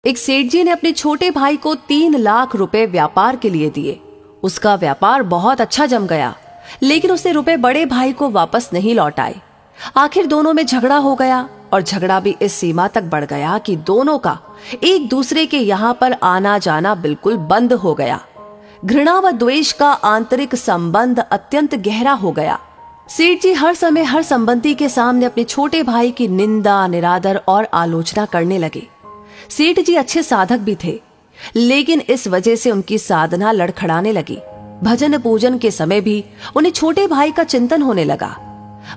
एक सेठ जी ने अपने छोटे भाई को 3 लाख रुपए व्यापार के लिए दिए। उसका व्यापार बहुत अच्छा जम गया, लेकिन उसने रुपए बड़े भाई को वापस नहीं लौटाए। आखिर दोनों में झगड़ा हो गया और झगड़ा भी इस सीमा तक बढ़ गया कि दोनों का एक दूसरे के यहाँ पर आना जाना बिल्कुल बंद हो गया। घृणा व द्वेष का आंतरिक संबंध अत्यंत गहरा हो गया। सेठ जी हर समय हर संबंधी के सामने अपने छोटे भाई की निंदा, निरादर और आलोचना करने लगे। सेठ जी अच्छे साधक भी थे, लेकिन इस वजह से उनकी साधना लड़खड़ाने लगी। भजन पूजन के समय भी उन्हें छोटे भाई का चिंतन होने लगा।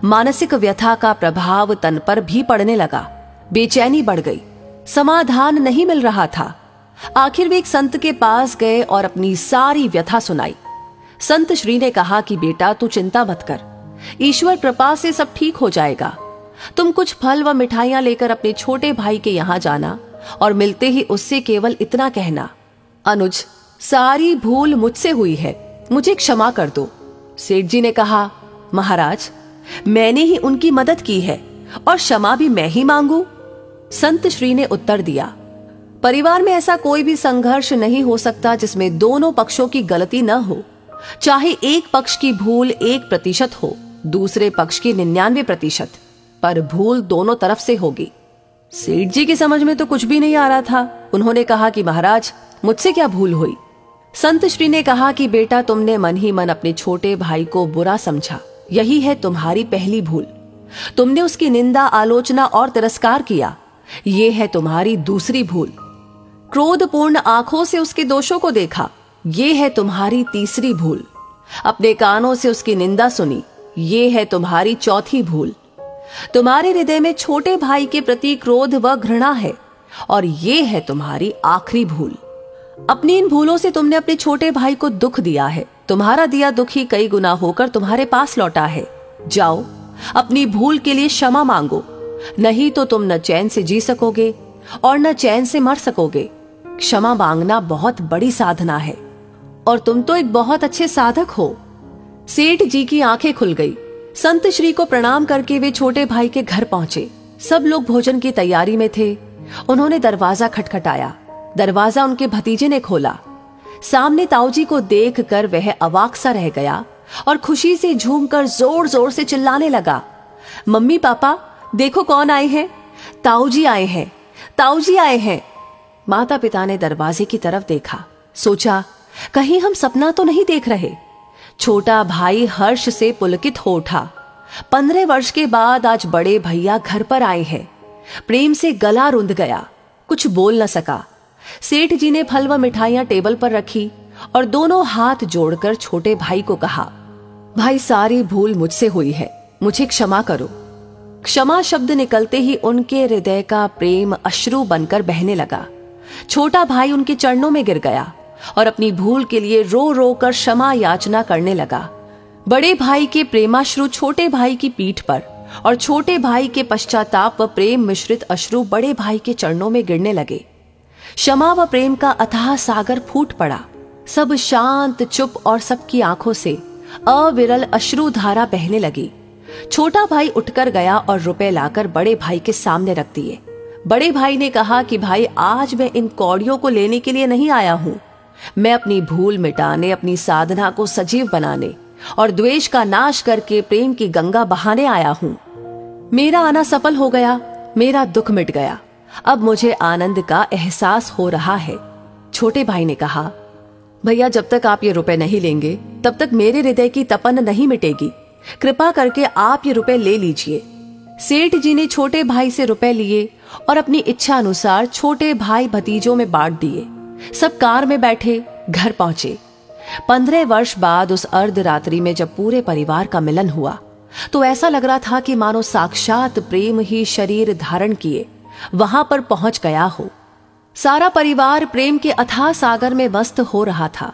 मानसिक व्यथा का प्रभाव तन पर भी पड़ने लगा। बेचैनी बढ़ गई, समाधान नहीं मिल रहा था। आखिर वे एक संत के पास गए और अपनी सारी व्यथा सुनाई। संत श्री ने कहा कि बेटा, तू चिंता मत कर, ईश्वर कृपा से सब ठीक हो जाएगा। तुम कुछ फल व मिठाइयां लेकर अपने छोटे भाई के यहाँ जाना और मिलते ही उससे केवल इतना कहना, अनुज, सारी भूल मुझसे हुई है, मुझे क्षमा कर दो। सेठ जी ने कहा, महाराज, मैंने ही उनकी मदद की है और क्षमा भी मैं ही मांगू? संत श्री ने उत्तर दिया, परिवार में ऐसा कोई भी संघर्ष नहीं हो सकता जिसमें दोनों पक्षों की गलती न हो। चाहे एक पक्ष की भूल 1% हो, दूसरे पक्ष की 99%, पर भूल दोनों तरफ से होगी। सेठ जी की समझ में तो कुछ भी नहीं आ रहा था। उन्होंने कहा कि महाराज, मुझसे क्या भूल हुई? संत श्री ने कहा कि बेटा, तुमने मन ही मन अपने छोटे भाई को बुरा समझा, यही है तुम्हारी पहली भूल। तुमने उसकी निंदा, आलोचना और तिरस्कार किया, यह है तुम्हारी दूसरी भूल। क्रोधपूर्ण आंखों से उसके दोषों को देखा, यह है तुम्हारी तीसरी भूल। अपने कानों से उसकी निंदा सुनी, यह है तुम्हारी चौथी भूल। तुम्हारे हृदय में छोटे भाई के प्रति क्रोध व घृणा है और ये है तुम्हारी आखिरी भूल। अपनी इन भूलों से तुमने अपने छोटे भाई को दुख दिया है। तुम्हारा दिया दुख ही कई गुना होकर तुम्हारे पास लौटा है। जाओ, अपनी भूल के लिए क्षमा मांगो, नहीं तो तुम न चैन से जी सकोगे और न चैन से मर सकोगे। क्षमा मांगना बहुत बड़ी साधना है और तुम तो एक बहुत अच्छे साधक हो। सेठ जी की आंखें खुल गई। संत श्री को प्रणाम करके वे छोटे भाई के घर पहुंचे। सब लोग भोजन की तैयारी में थे। उन्होंने दरवाजा खटखटाया। दरवाजा उनके भतीजे ने खोला। सामने ताऊजी को देखकर वह अवाक सा रह गया और खुशी से झूमकर जोर जोर से चिल्लाने लगा, मम्मी पापा, देखो कौन आए हैं, ताऊजी आए हैं, ताऊजी आए हैं। माता पिता ने दरवाजे की तरफ देखा, सोचा कहीं हम सपना तो नहीं देख रहे। छोटा भाई हर्ष से पुलकित हो उठा। 15 वर्ष के बाद आज बड़े भैया घर पर आए हैं। प्रेम से गला रुंध गया, कुछ बोल न सका। सेठ जी ने फल व मिठाइयां टेबल पर रखी और दोनों हाथ जोड़कर छोटे भाई को कहा, भाई, सारी भूल मुझसे हुई है, मुझे क्षमा करो। क्षमा शब्द निकलते ही उनके हृदय का प्रेम अश्रु बनकर बहने लगा। छोटा भाई उनके चरणों में गिर गया और अपनी भूल के लिए रो रो कर क्षमा याचना करने लगा। बड़े भाई के प्रेमाश्रु छोटे भाई की पीठ पर और छोटे भाई के पश्चाताप व प्रेम मिश्रित अश्रु बड़े भाई के चरणों में गिरने लगे। क्षमा व प्रेम का अथाह सागर फूट पड़ा। सब शांत, चुप और सबकी आंखों से अविरल अश्रु धारा बहने लगी। छोटा भाई उठकर गया और रुपए लाकर बड़े भाई के सामने रख दिए। बड़े भाई ने कहा कि भाई, आज मैं इन कौड़ियों को लेने के लिए नहीं आया हूं। मैं अपनी भूल मिटाने, अपनी साधना को सजीव बनाने और द्वेष का नाश करके प्रेम की गंगा बहाने आया हूं। मेरा आना सफल हो गया, मेरा दुख मिट गया। अब मुझे आनंद का एहसास हो रहा है। छोटे भाई ने कहा, भैया, जब तक आप ये रुपए नहीं लेंगे तब तक मेरे हृदय की तपन नहीं मिटेगी। कृपा करके आप ये रुपए ले लीजिए। सेठ जी ने छोटे भाई से रुपए लिए और अपनी इच्छा अनुसार छोटे भाई भतीजों में बांट दिए। सब कार में बैठे घर पहुंचे। 15 वर्ष बाद उस अर्धरात्रि में जब पूरे परिवार का मिलन हुआ तो ऐसा लग रहा था कि मानो साक्षात प्रेम ही शरीर धारण किए वहां पर पहुंच गया हो। सारा परिवार प्रेम के अथाह सागर में मस्त हो रहा था।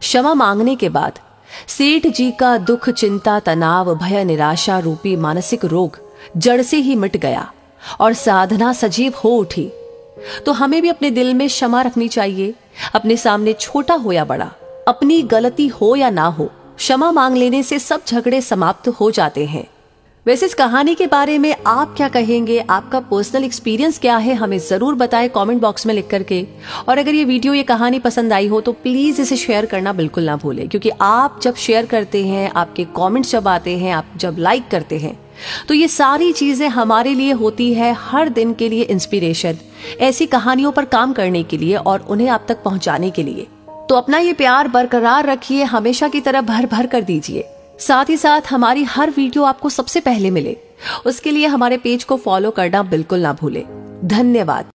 क्षमा मांगने के बाद सेठ जी का दुख, चिंता, तनाव, भय, निराशा रूपी मानसिक रोग जड़ से ही मिट गया और साधना सजीव हो उठी। तो हमें भी अपने दिल में क्षमा रखनी चाहिए। अपने सामने छोटा हो या बड़ा, अपनी गलती हो या ना हो, क्षमा मांग लेने से सब झगड़े समाप्त हो जाते हैं। वैसे इस कहानी के बारे में आप क्या कहेंगे, आपका पर्सनल एक्सपीरियंस क्या है, हमें जरूर बताएं कमेंट बॉक्स में लिख करके। और अगर ये वीडियो, ये कहानी पसंद आई हो तो प्लीज इसे शेयर करना बिल्कुल ना भूलें, क्योंकि आप जब शेयर करते हैं, आपके कमेंट्स जब आते हैं, आप जब लाइक करते हैं, तो ये सारी चीजें हमारे लिए होती है हर दिन के लिए इंस्पिरेशन, ऐसी कहानियों पर काम करने के लिए और उन्हें आप तक पहुंचाने के लिए। तो अपना ये प्यार बरकरार रखिए, हमेशा की तरह भर भर कर दीजिए। साथ ही साथ हमारी हर वीडियो आपको सबसे पहले मिले, उसके लिए हमारे पेज को फॉलो करना बिल्कुल ना भूलें। धन्यवाद।